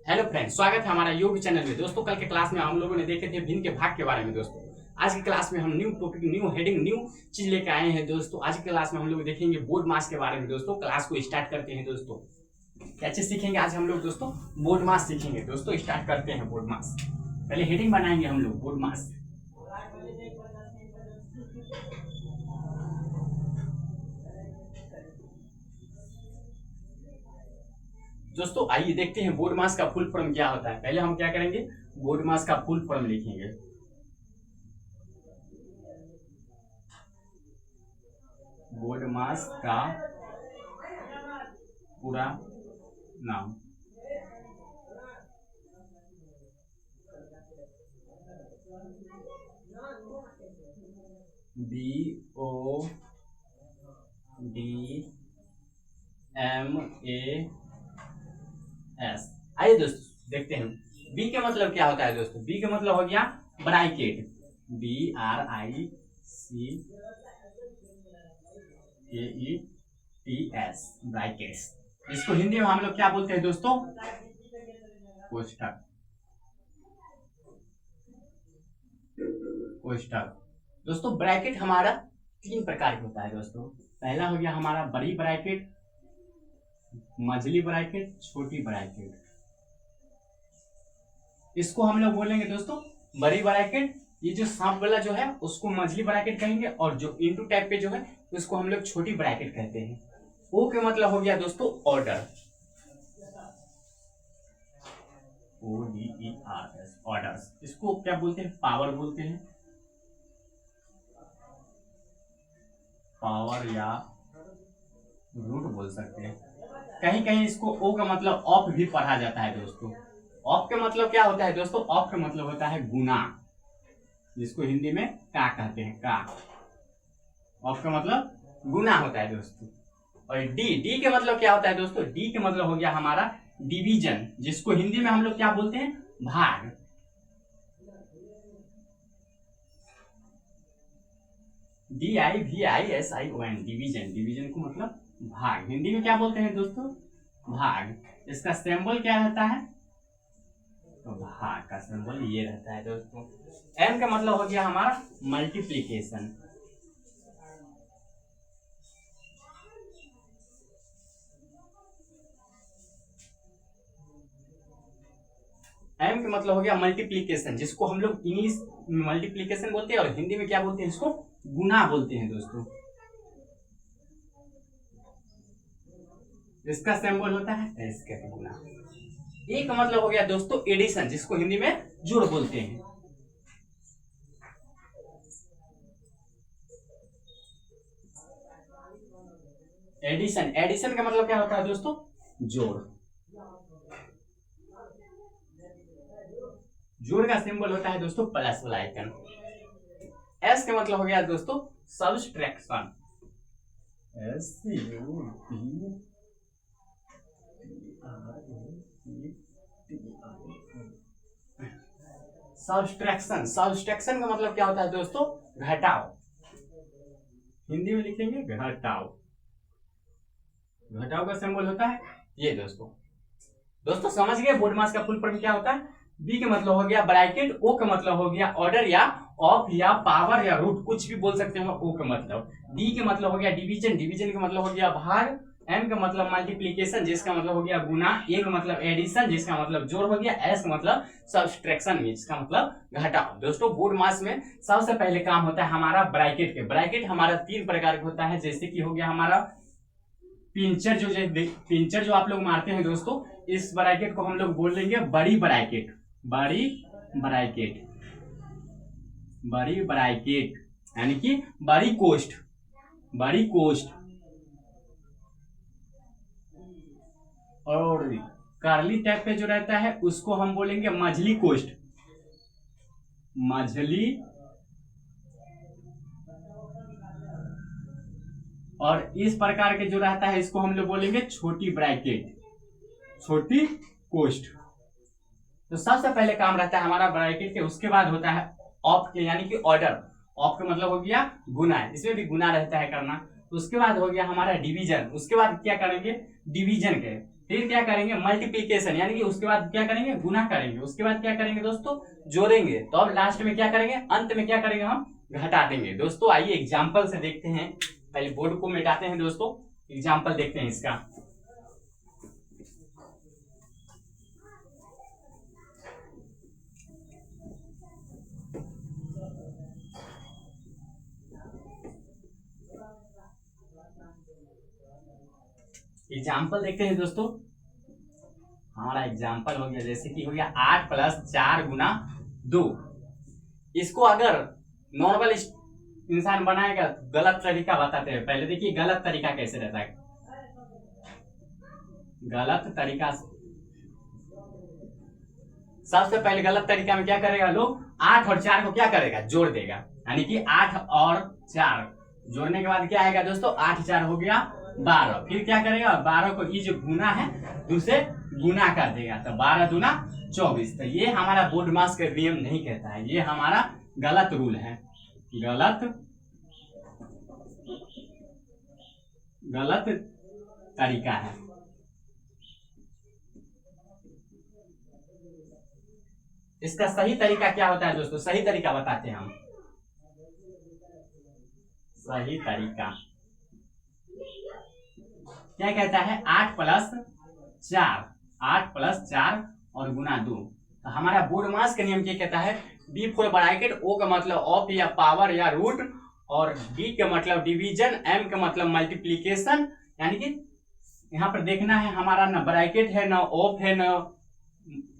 Hello friends, स्वागत है हमारा यूट्यूब चैनल में। दोस्तों, कल के क्लास में हम लोगों ने देखे थे भिन्न के भाग के बारे में। दोस्तों, आज की क्लास में हम new topic, new heading, new चीज लेके आए हैं। दोस्तों, आज की क्लास में हम लोग देखेंगे बोर्ड मास के बारे में। दोस्तों, क्लास को स्टार्ट करते हैं। दोस्तों, क्या चीज सीखेंगे आज हम लोग? दोस्तों, बोर्ड मास सीखेंगे। दोस्तों, स्टार्ट करते हैं बोर्ड मास। पहले हेडिंग बनाएंगे हम लोग बोर्ड मास। दोस्तों, आइए देखते हैं बोर्ड मास का फुल फॉर्म क्या होता है। पहले हम क्या करेंगे, बोर्ड मास का फुल फॉर्म लिखेंगे। बोर्ड मास का पूरा नाम। BODMAS। आइए दोस्तों देखते हैं बी के मतलब क्या होता है। दोस्तों, बी का मतलब हो गया ब्रैकेट। BRICKETS, brackets. इसको हिंदी में हम लोग क्या बोलते हैं दोस्तों? कोष्ठक। कोष्ठक। दोस्तों, ब्रैकेट हमारा तीन प्रकार का होता है। दोस्तों, पहला हो गया हमारा बड़ी ब्रैकेट, मझली ब्रैकेट, छोटी ब्रैकेट। इसको हम लोग बोलेंगे दोस्तों बड़ी ब्रैकेट। ये जो सांप वाला जो है उसको मझली ब्रैकेट कहेंगे, और जो इंटू टाइप पे जो है उसको हम लोग छोटी ब्रैकेट कहते हैं। ओ के मतलब हो गया दोस्तों ऑर्डर, ODERS, ऑर्डर्स। इसको क्या बोलते हैं? पावर बोलते हैं, पावर या रूट बोल सकते हैं। कहीं कहीं इसको ओ का मतलब ऑफ भी पढ़ा जाता है। दोस्तों, ऑफ का मतलब क्या होता है? दोस्तों, ऑफ का मतलब होता है गुना, जिसको हिंदी में का कहते हैं, का। ऑफ का मतलब गुना होता है दोस्तों। और डी के मतलब क्या होता है दोस्तों? डी के मतलब हो गया हमारा डिवीजन, जिसको हिंदी में हम लोग क्या बोलते हैं? भाग। DIVISION, division. डिवीजन को मतलब भाग। हिंदी में क्या बोलते हैं दोस्तों? भाग। इसका सिंबल क्या रहता है? तो भाग का सिंबल ये रहता है दोस्तों। एम का मतलब हो गया हमारा मल्टीप्लीकेशन। एम का मतलब हो गया मल्टीप्लीकेशन, जिसको हम लोग इंग्लिश में मल्टीप्लीकेशन बोलते हैं और हिंदी में क्या बोलते हैं? इसको गुना बोलते हैं दोस्तों। इसका सिंबल होता है एस का गुना। ए का मतलब हो गया दोस्तों एडिशन, जिसको हिंदी में जोड़ बोलते हैं। एडिशन, एडिशन का मतलब क्या होता है दोस्तों? जोड़। जोड़ का सिंबल होता है दोस्तों प्लस वाला आइकन। एस का मतलब हो गया दोस्तों सब्सट्रैक्शन। सब्सट्रैक्शन, सब्सट्रैक्शन का मतलब क्या होता है दोस्तों? घटाव। हिंदी में लिखेंगे घटाव। घटाव का सिंबल होता है ये दोस्तों। दोस्तों, समझ गए बोर्ड मास का फुल फॉर्म क्या होता है? बी का मतलब हो गया ब्रैकेट, ओ का मतलब हो गया ऑर्डर या ऑफ या पावर या रूट, कुछ भी बोल सकते हो। ओ का मतलब। डी का मतलब हो गया डिवीजन, डिवीजन का मतलब हो गया भाग। एम का मतलब मल्टीप्लीकेशन, जिसका मतलब हो गया गुना। ए का मतलब एडिशन, जिसका मतलब जोड़ हो गया। एस का मतलब सब्सट्रैक्शन, जिसका मतलब घटाव। दोस्तों, बोर्ड मास में सबसे पहले काम होता है हमारा ब्रैकेट के। ब्रैकेट हमारा तीन प्रकार का होता है, जैसे कि हो गया हमारा पिंचर। पिंचर जो आप लोग मारते हैं दोस्तों, इस ब्रैकेट को हम लोग बोल लेंगे बड़ी ब्रैकेट। बड़ी ब्रैकेट, बड़ी ब्रैकेट यानी कि बड़ी कोष्ठ, बड़ी कोष्ठ। और कर्ली टाइप पे जो रहता है उसको हम बोलेंगे मझली कोष्ठ, मझली। और इस प्रकार के जो रहता है इसको हम लोग बोलेंगे छोटी ब्रैकेट, छोटी कोष्ठ। तो सबसे पहले काम रहता है हमारा ब्रैकेट के, उसके बाद होता है ऑफ के यानी कि ऑर्डर। ऑफ का मतलब हो गया गुना, इसमें भी गुना रहता है करना। उसके बाद हो गया हमारा डिवीजन, उसके बाद क्या करेंगे डिवीजन के, फिर क्या करेंगे मल्टीप्लीकेशन, यानी कि उसके बाद क्या करेंगे गुना करेंगे, उसके बाद क्या करेंगे दोस्तों जोड़ेंगे, तो अब लास्ट में क्या करेंगे अंत में क्या करेंगे हम घटा देंगे। दोस्तों आइए एग्जाम्पल से देखते हैं, पहले बोर्ड को मिटाते हैं दोस्तों, एग्जाम्पल देखते हैं इसका। एग्जाम्पल देखते हैं दोस्तों, हमारा एग्जाम्पल हो गया जैसे कि हो गया 8 + 4 × 2। इसको अगर नॉर्मल इंसान बनाएगा गलत तरीका बताते हैं। पहले देखिए गलत तरीका कैसे रहता है। गलत तरीका सबसे पहले गलत तरीका में क्या करेगा लोग 8 और 4 को क्या करेगा जोड़ देगा, यानी कि 8 और 4 जोड़ने के बाद क्या आएगा दोस्तों 8 × 4 हो गया 12, फिर क्या करेगा 12 को ये जो गुना है दूसरे गुना कर देगा, तो 12 दूना 24। तो ये हमारा बोर्ड मास का नियम नहीं कहता है, ये हमारा गलत रूल है, गलत तरीका है। इसका सही तरीका क्या होता है दोस्तों, सही तरीका बताते हैं हम। सही तरीका क्या कहता है 8 + 4, 8 + 4 और गुना 2। तो हमारा बोर्ड मास का नियम क्या कहता है B फॉर ब्रैकेट, O का मतलब ऑफ या पावर या रूट, और D का मतलब डिवीजन, M का मतलब मल्टीप्लीकेशन, यानी कि यहाँ पर देखना है हमारा ना ब्रैकेट है ना ऑफ है ना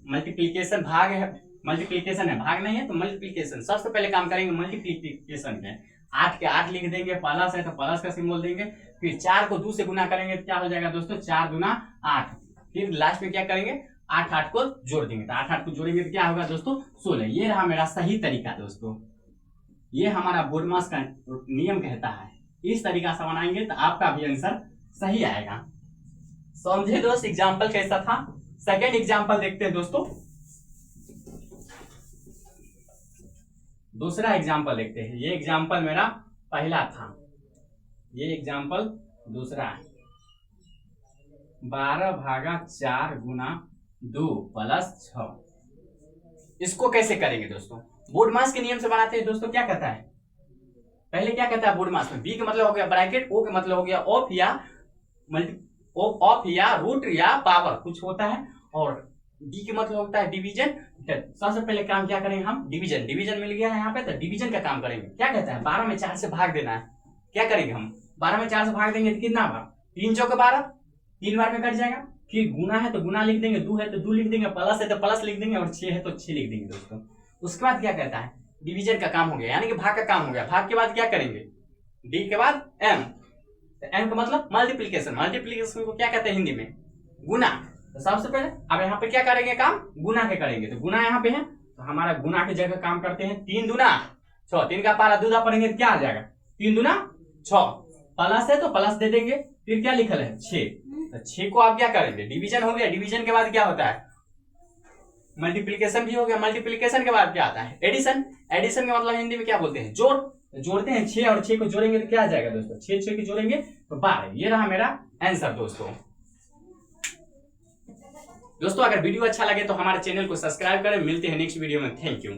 मल्टीप्लीकेशन भाग है, मल्टीप्लीकेशन है भाग नहीं है तो मल्टीप्लीकेशन। सबसे पहले काम करेंगे मल्टीप्लीकेशन में, 8 के 8 लिख देंगे, प्लस है तो प्लस का सिंबल देंगे, फिर 4 को 2 से गुना करेंगे तो क्या हो जाएगा दोस्तों 4 दूना 8, फिर लास्ट में क्या करेंगे 8 8 को जोड़ देंगे, तो 8 8 को जोड़ेंगे तो क्या होगा दोस्तों 16। ये रहा मेरा सही तरीका दोस्तों, ये हमारा बोर्ड मास का नियम कहता है। इस तरीका से बनाएंगे तो आपका भी आंसर सही आएगा। समझे दोस्त एग्जाम्पल कैसा था। सेकेंड एग्जाम्पल देखते हैं दोस्तों, दूसरा एग्जाम्पल देखते हैं। ये एग्जाम्पल मेरा पहला था, ये एग्जाम्पल दूसरा है। 12/4 × 2 + 6। इसको कैसे करेंगे दोस्तों, बोर्ड मास के नियम से बनाते हैं दोस्तों। क्या कहता है पहले क्या कहता है बोर्ड मास में, B का मतलब हो गया ब्रैकेट, O का मतलब हो गया ऑफ या रूट या पावर कुछ होता है, और D का मतलब होता है डिवीजन। सबसे पहले काम क्या करेंगे हम डिवीजन मिल गया है यहाँ पे, तो डिवीजन का काम करेंगे। क्या कहता है 12 में 4 से भाग देना है। क्या करेंगे हम 12 में 4 से भाग देंगे तो कितना बार 3 चौके 12, 3 बार में कट जाएगा। फिर गुना है तो गुना लिख देंगे, 2 है तो 2 लिख देंगे, प्लस है तो प्लस लिख देंगे, और 6 है तो 6 लिख देंगे दोस्तों। उसके बाद क्या कहता है डिवीजन का काम हो गया, यानी कि भाग का काम हो गया। भाग के बाद क्या करेंगे D के बाद M, तो M का मतलब मल्टीप्लीकेशन को क्या कहते हैं हिंदी में गुना। तो सबसे पहले अब यहाँ पे क्या करेंगे काम गुना के करेंगे, तो गुना यहाँ पे है तो हमारा गुना की जगह काम करते हैं 3 दूना 6, 3 का पारा दूधा पढ़ेंगे तो क्या आ जाएगा 3 दूना 6, प्लस है तो प्लस दे देंगे, फिर क्या लिखल है 6, तो 6 को आप क्या करेंगे डिवीजन हो गया। डिवीजन के बाद क्या होता है मल्टीप्लीकेशन भी हो गया। मल्टीप्लीकेशन के बाद क्या आता है एडिशन का मतलब हिंदी में क्या बोलते हैं जोड़ते हैं। 6 और 6 को जोड़ेंगे तो क्या आ जाएगा दोस्तों 6 को जोड़ेंगे तो 12। ये रहा मेरा आंसर दोस्तों अगर वीडियो अच्छा लगे तो हमारे चैनल को सब्सक्राइब करें। मिलते हैं नेक्स्ट वीडियो में। Thank you.